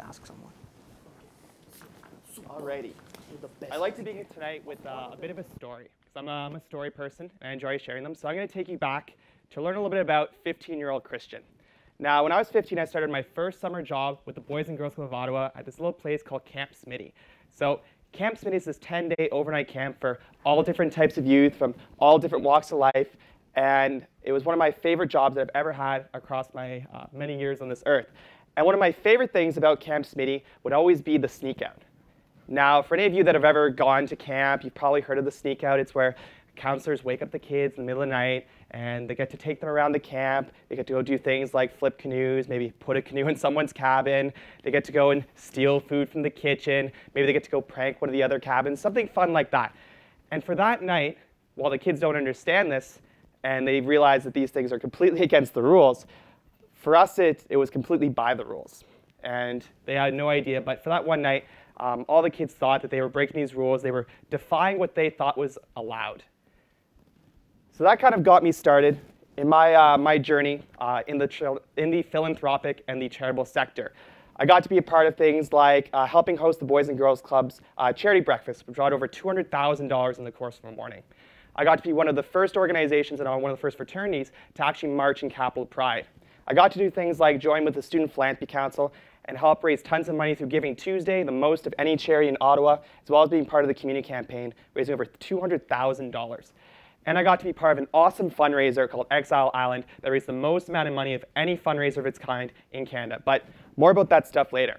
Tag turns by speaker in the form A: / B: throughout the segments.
A: ask someone.
B: Alrighty. I'd like to begin tonight with a bit of a story, because I'm a story person, and I enjoy sharing them. So I'm going to take you back to learn a little bit about 15-year-old Christian. Now, when I was 15, I started my first summer job with the Boys and Girls Club of Ottawa at this little place called Camp Smitty. So Camp Smitty is this 10-day overnight camp for all different types of youth from all different walks of life. And it was one of my favorite jobs that I've ever had across my many years on this earth. And one of my favorite things about Camp Smitty would always be the sneak out. Now, for any of you that have ever gone to camp, you've probably heard of the sneak out. It's where counselors wake up the kids in the middle of the night, and they get to take them around the camp. They get to go do things like flip canoes, maybe put a canoe in someone's cabin. They get to go and steal food from the kitchen. Maybe they get to go prank one of the other cabins, something fun like that. And for that night, while the kids don't understand this, and they realize that these things are completely against the rules, for us, it was completely by the rules. And they had no idea, but for that one night, all the kids thought that they were breaking these rules. They were defying what they thought was allowed. So that kind of got me started in my journey in the philanthropic and the charitable sector. I got to be a part of things like helping host the Boys and Girls Club's charity breakfast, which brought over $200,000 in the course of a morning. I got to be one of the first organizations and one of the first fraternities to actually march in Capital Pride. I got to do things like join with the Student Philanthropy Council and help raise tons of money through Giving Tuesday, the most of any charity in Ottawa, as well as being part of the community campaign, raising over $200,000. And I got to be part of an awesome fundraiser called Exile Island that raised the most amount of money of any fundraiser of its kind in Canada. But more about that stuff later.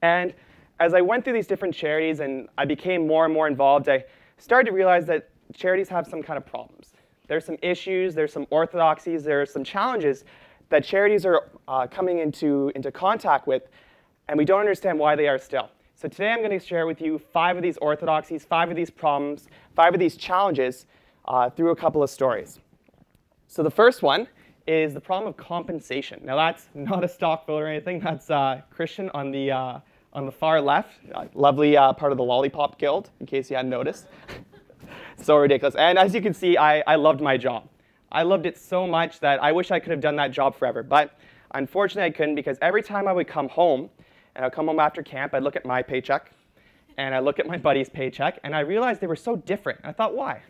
B: And as I went through these different charities and I became more and more involved, I started to realize that charities have some kind of problems. There's some issues, there's some orthodoxies, there are some challenges that charities are coming into contact with, and we don't understand why they are still. So today I'm going to share with you 5 of these orthodoxies, 5 of these problems, 5 of these challenges through a couple of stories. So the first one is the problem of compensation. Now that's not a stock photo or anything. That's Christian on the far left, lovely part of the Lollipop Guild, in case you hadn't noticed. So ridiculous. And as you can see, I loved my job. I loved it so much that I wish I could have done that job forever. But unfortunately, I couldn't, because every time I would come home, and I'd come home after camp, I'd look at my paycheck, and I'd look at my buddy's paycheck, and I realized they were so different. I thought, why?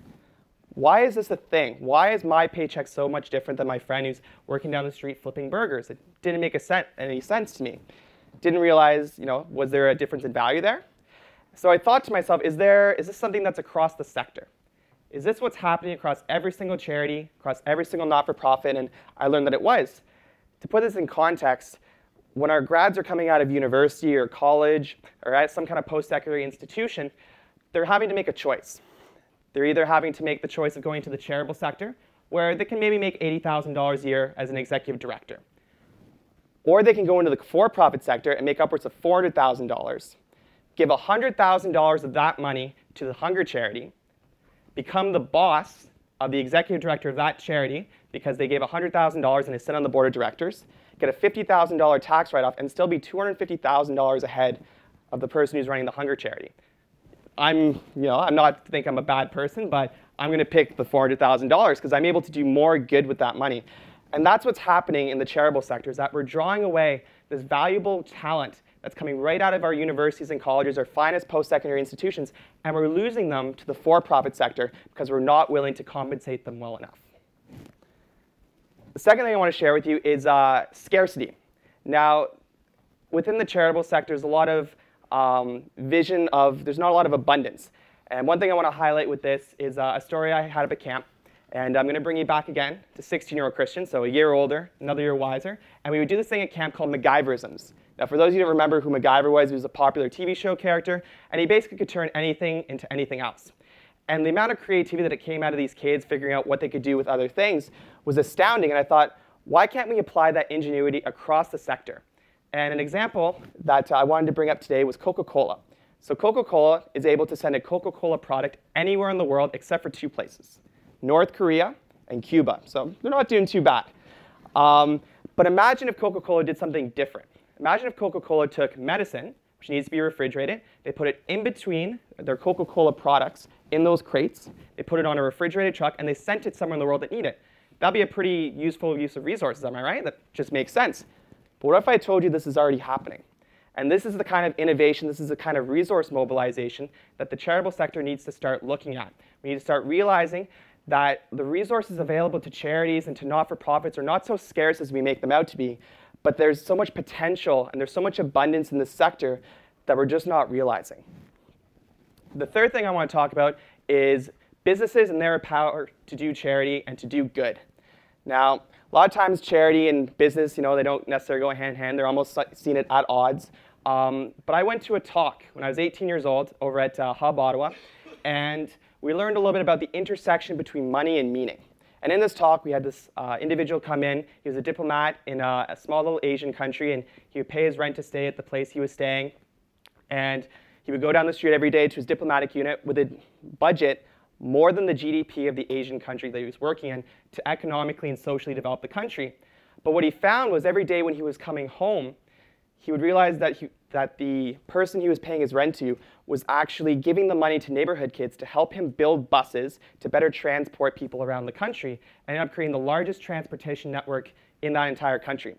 B: Why is this a thing? Why is my paycheck so much different than my friend who's working down the street flipping burgers? It didn't make any sense to me. Didn't realize, was there a difference in value there? So I thought to myself, is this something that's across the sector? Is this what's happening across every single charity, across every single not-for-profit? And I learned that it was. To put this in context, when our grads are coming out of university or college or at some kind of post-secondary institution, they're having to make a choice. They're either having to make the choice of going to the charitable sector, where they can maybe make $80,000 a year as an executive director. Or they can go into the for-profit sector and make upwards of $400,000, give $100,000 of that money to the hunger charity, become the boss of the executive director of that charity because they gave $100,000 and they sit on the board of directors, get a $50,000 tax write-off, and still be $250,000 ahead of the person who's running the hunger charity. I'm not think I'm a bad person, but I'm going to pick the $400,000 because I'm able to do more good with that money. And that's what's happening in the charitable sector, is that we're drawing away this valuable talent that's coming right out of our universities and colleges, our finest post-secondary institutions, and we're losing them to the for-profit sector because we're not willing to compensate them well enough. The second thing I want to share with you is scarcity. Now, within the charitable sector, there's a lot of there's not a lot of abundance. And one thing I want to highlight with this is a story I had up at camp. And I'm going to bring you back again to 16-year-old Christian, so a year older, another year wiser. And we would do this thing at camp called MacGyverisms. Now, for those of you who remember who MacGyver was, he was a popular TV show character, and he basically could turn anything into anything else. And the amount of creativity that came out of these kids figuring out what they could do with other things was astounding. And I thought, why can't we apply that ingenuity across the sector? And an example that I wanted to bring up today was Coca-Cola. So Coca-Cola is able to send a Coca-Cola product anywhere in the world except for 2 places. North Korea and Cuba. So they're not doing too bad. But imagine if Coca-Cola did something different. Imagine if Coca-Cola took medicine, which needs to be refrigerated, they put it in between their Coca-Cola products in those crates, they put it on a refrigerated truck, and they sent it somewhere in the world that need it. That'd be a pretty useful use of resources, am I right? That just makes sense. But what if I told you this is already happening? And this is the kind of innovation, this is the kind of resource mobilization that the charitable sector needs to start looking at. We need to start realizing that the resources available to charities and to not-for-profits are not so scarce as we make them out to be, but there's so much potential and there's so much abundance in this sector that we're just not realizing. The third thing I want to talk about is businesses and their power to do charity and to do good. Now, a lot of times charity and business, they don't necessarily go hand in hand. They're almost seen at odds. But I went to a talk when I was 18 years old over at Hub Ottawa, and we learned a little bit about the intersection between money and meaning. And in this talk, we had this individual come in. He was a diplomat in a small little Asian country, and he would pay his rent to stay at the place he was staying. And he would go down the street every day to his diplomatic unit with a budget more than the GDP of the Asian country that he was working in to economically and socially develop the country. But what he found was every day when he was coming home, he would realize that the person he was paying his rent to was actually giving the money to neighborhood kids to help him build buses to better transport people around the country and end up creating the largest transportation network in that entire country.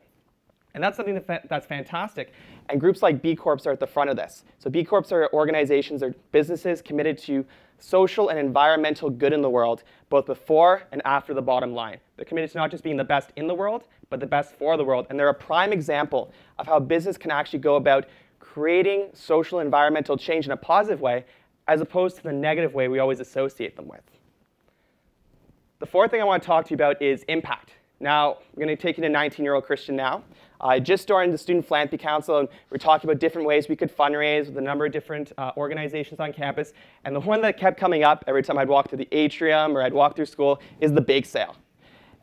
B: And that's something that's fantastic. And groups like B Corps are at the front of this. So B Corps are organizations or businesses committed to social and environmental good in the world, both before and after the bottom line. They're committed to not just being the best in the world, but the best for the world. And they're a prime example of how business can actually go about creating social and environmental change in a positive way, as opposed to the negative way we always associate them with. The fourth thing I want to talk to you about is impact. Now, we're going to take you to 19-year-old Christian now. I just joined the Student Philanthropy Council, and we're talking about different ways we could fundraise with a number of different organizations on campus. And the one that kept coming up every time I'd walk through the atrium or I'd walk through school is the bake sale.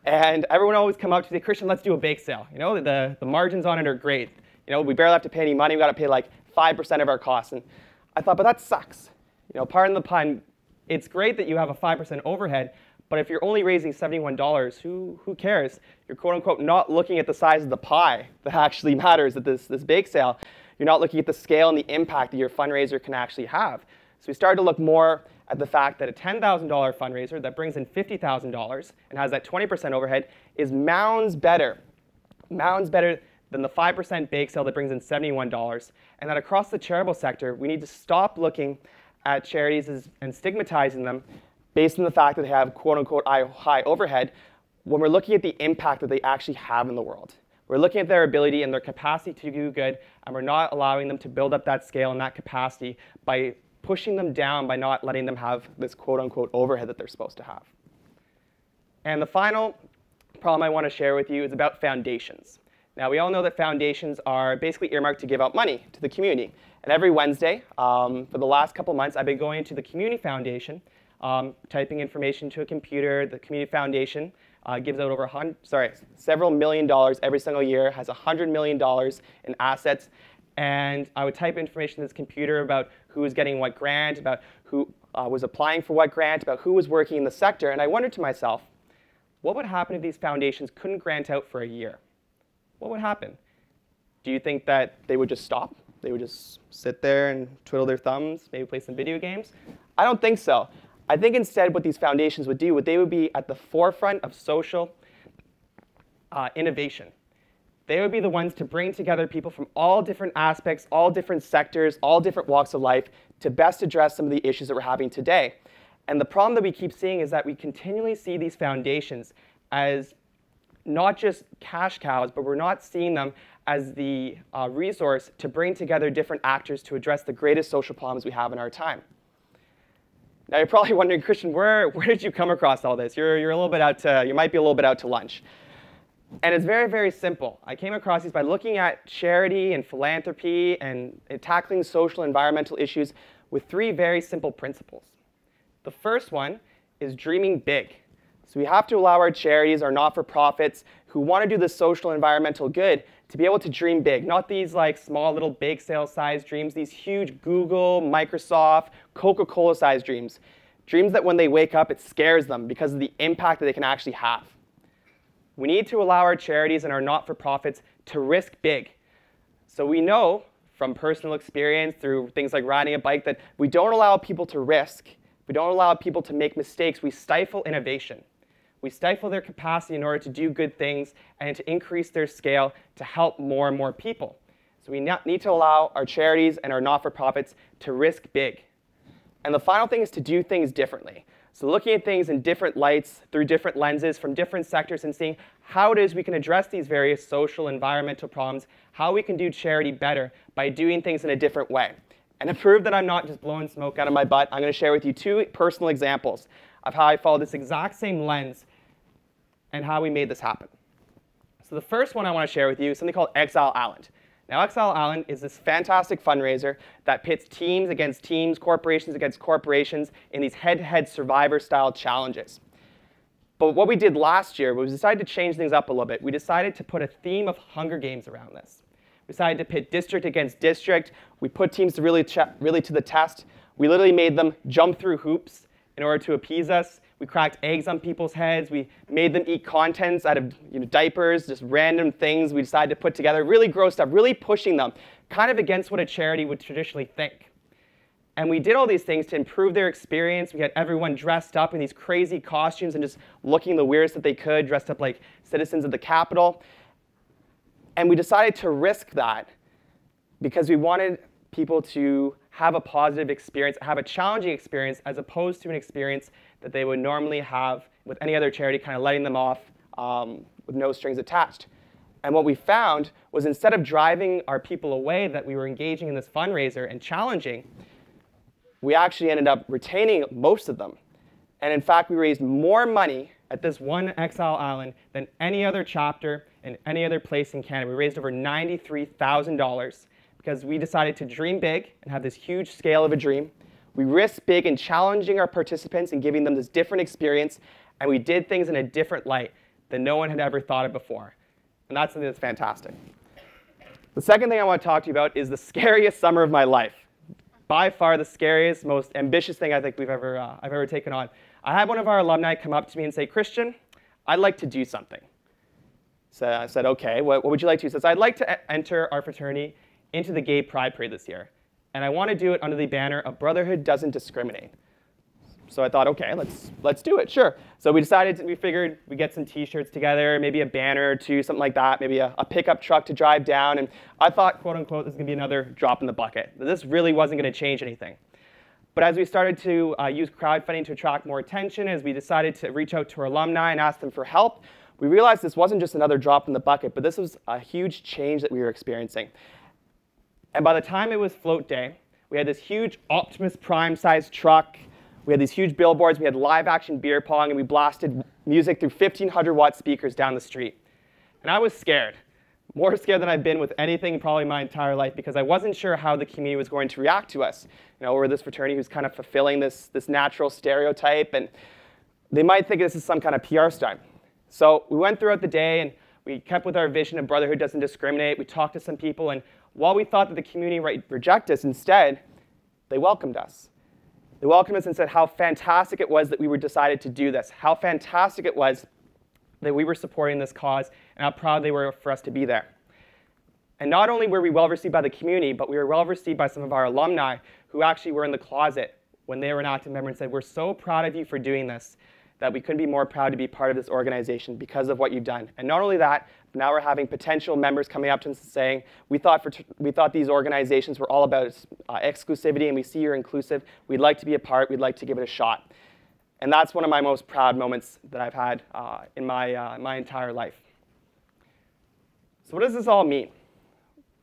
B: And everyone always come up to me, Christian, let's do a bake sale. The margins on it are great. We barely have to pay any money. We've got to pay like 5% of our costs. And I thought, but that sucks. Pardon the pun, it's great that you have a 5% overhead, but if you're only raising $71, who cares? You're quote unquote not looking at the size of the pie that actually matters at this bake sale. You're not looking at the scale and the impact that your fundraiser can actually have. So we started to look more at the fact that a $10,000 fundraiser that brings in $50,000 and has that 20% overhead is mounds better than the 5% bake sale that brings in $71. And that across the charitable sector, we need to stop looking at charities and stigmatizing them based on the fact that they have quote-unquote high overhead when we're looking at the impact that they actually have in the world. We're looking at their ability and their capacity to do good, and we're not allowing them to build up that scale and that capacity by pushing them down, by not letting them have this quote-unquote overhead that they're supposed to have. And the final problem I want to share with you is about foundations. Now, we all know that foundations are basically earmarked to give out money to the community. And every Wednesday, for the last couple months, I've been going to the community foundation, typing information to a computer. The community foundation gives out over several million dollars every single year, has $100 million in assets. And I would type information to this computer about who was getting what grant, about who was applying for what grant, about who was working in the sector. And I wondered to myself, what would happen if these foundations couldn't grant out for a year? What would happen? Do you think that they would just stop? They would just sit there and twiddle their thumbs, maybe play some video games? I don't think so. I think instead what these foundations would do, they would be at the forefront of social innovation. They would be the ones to bring together people from all different aspects, all different sectors, all different walks of life to best address some of the issues that we're having today. And the problem that we keep seeing is that we continually see these foundations as not just cash cows, but we're not seeing them as the resource to bring together different actors to address the greatest social problems we have in our time. Now you're probably wondering, Christian, where did you come across all this? You're a little bit out to, you might be a little bit out to lunch. And it's very, very simple. I came across these by looking at charity and philanthropy and tackling social and environmental issues with three very simple principles. The first one is dreaming big. So we have to allow our charities, our not-for-profits, who want to do the social and environmental good to be able to dream big. Not these like small little bake sale size dreams, these huge Google, Microsoft, Coca-Cola size dreams. Dreams that when they wake up, it scares them because of the impact that they can actually have. We need to allow our charities and our not-for-profits to risk big. So we know from personal experience through things like riding a bike that we don't allow people to risk, we don't allow people to make mistakes, we stifle innovation. We stifle their capacity in order to do good things and to increase their scale to help more and more people. So we need to allow our charities and our not-for-profits to risk big. And the final thing is to do things differently. So looking at things in different lights, through different lenses, from different sectors, and seeing how it is we can address these various social, environmental problems, how we can do charity better by doing things in a different way. And to prove that I'm not just blowing smoke out of my butt, I'm going to share with you 2 personal examples of how I followed this exact same lens and how we made this happen. So the first one I want to share with you is something called Exile Island. Now, Exile Island is this fantastic fundraiser that pits teams against teams, corporations against corporations in these head-to-head survivor-style challenges. But what we did last year was we decided to change things up a little bit. We decided to put a theme of Hunger Games around this. We decided to pit district against district. We put teams to really to the test. We literally made them jump through hoops in order to appease us. We cracked eggs on people's heads. We made them eat contents out of diapers, just random things we decided to put together, really gross stuff, really pushing them, kind of against what a charity would traditionally think. And we did all these things to improve their experience. We had everyone dressed up in these crazy costumes and just looking the weirdest that they could, dressed up like citizens of the Capitol. And we decided to risk that because we wanted people to have a positive experience, have a challenging experience, as opposed to an experience that they would normally have with any other charity, kind of letting them off with no strings attached. And what we found was instead of driving our people away that we were engaging in this fundraiser and challenging, we actually ended up retaining most of them. And in fact, we raised more money at this one Exile Island than any other chapter in any other place in Canada. We raised over $93,000 because we decided to dream big and have this huge scale of a dream. We risked big in challenging our participants and giving them this different experience, and we did things in a different light that no one had ever thought of before. And that's something that's fantastic. The second thing I want to talk to you about is the scariest summer of my life. By far the scariest, most ambitious thing I think I've ever taken on. I had one of our alumni come up to me and say, "Christian, I'd like to do something." So I said, "Okay, what would you like to do?" He says, "I'd like to enter our fraternity into the Gay Pride Parade this year. And I want to do it under the banner of Brotherhood Doesn't Discriminate." So I thought, okay, let's do it, sure. So we figured we'd get some t-shirts together, maybe a banner or two, something like that, maybe a pickup truck to drive down. And I thought, quote unquote, this is going to be another drop in the bucket. This really wasn't going to change anything. But as we started to use crowdfunding to attract more attention, as we decided to reach out to our alumni and ask them for help, we realized this wasn't just another drop in the bucket, but this was a huge change that we were experiencing. And by the time it was float day, we had this huge Optimus Prime-sized truck. We had these huge billboards. We had live-action beer pong, and we blasted music through 1,500-watt speakers down the street. And I was scared, more scared than I've been with anything probably my entire life, because I wasn't sure how the community was going to react to us. We're this fraternity who's kind of fulfilling this natural stereotype, and they might think this is some kind of PR stunt. So we went throughout the day, and we kept with our vision of Brotherhood Doesn't Discriminate. We talked to some people, and while we thought that the community might reject us, instead, they welcomed us. They welcomed us and said how fantastic it was that we were decided to do this, how fantastic it was that we were supporting this cause, and how proud they were for us to be there. And not only were we well received by the community, but we were well received by some of our alumni who actually were in the closet when they were an active member and said, "We're so proud of you for doing this, that we couldn't be more proud to be part of this organization because of what you've done." And not only that, but now we're having potential members coming up to us and saying, we thought these organizations were all about exclusivity, and we see you're inclusive. We'd like to be a part. We'd like to give it a shot. And that's one of my most proud moments that I've had in my entire life. So what does this all mean?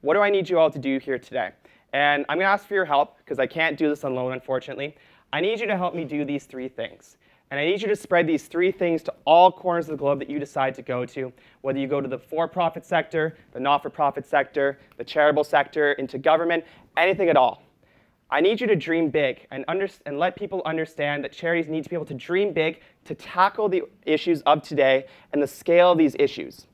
B: What do I need you all to do here today? And I'm going to ask for your help, because I can't do this alone, unfortunately. I need you to help me do these 3 things. And I need you to spread these 3 things to all corners of the globe that you decide to go to, whether you go to the for-profit sector, the not-for-profit sector, the charitable sector, into government, anything at all. I need you to dream big and let people understand that charities need to be able to dream big to tackle the issues of today and the scale of these issues.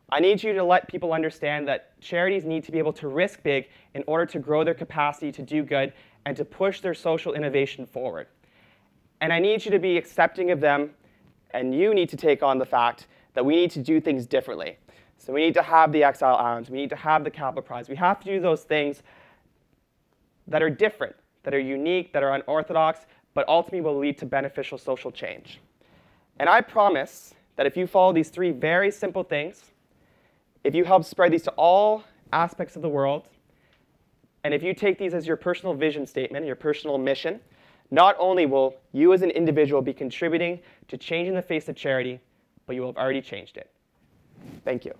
B: I need you to let people understand that charities need to be able to risk big in order to grow their capacity to do good and to push their social innovation forward. And I need you to be accepting of them, and you need to take on the fact that we need to do things differently. So we need to have the Exile Islands. We need to have the Capital Prize. We have to do those things that are different, that are unique, that are unorthodox, but ultimately will lead to beneficial social change. And I promise that if you follow these 3 very simple things, if you help spread these to all aspects of the world. And if you take these as your personal vision statement, your personal mission, not only will you as an individual be contributing to changing the face of charity, but you will have already changed it. Thank you.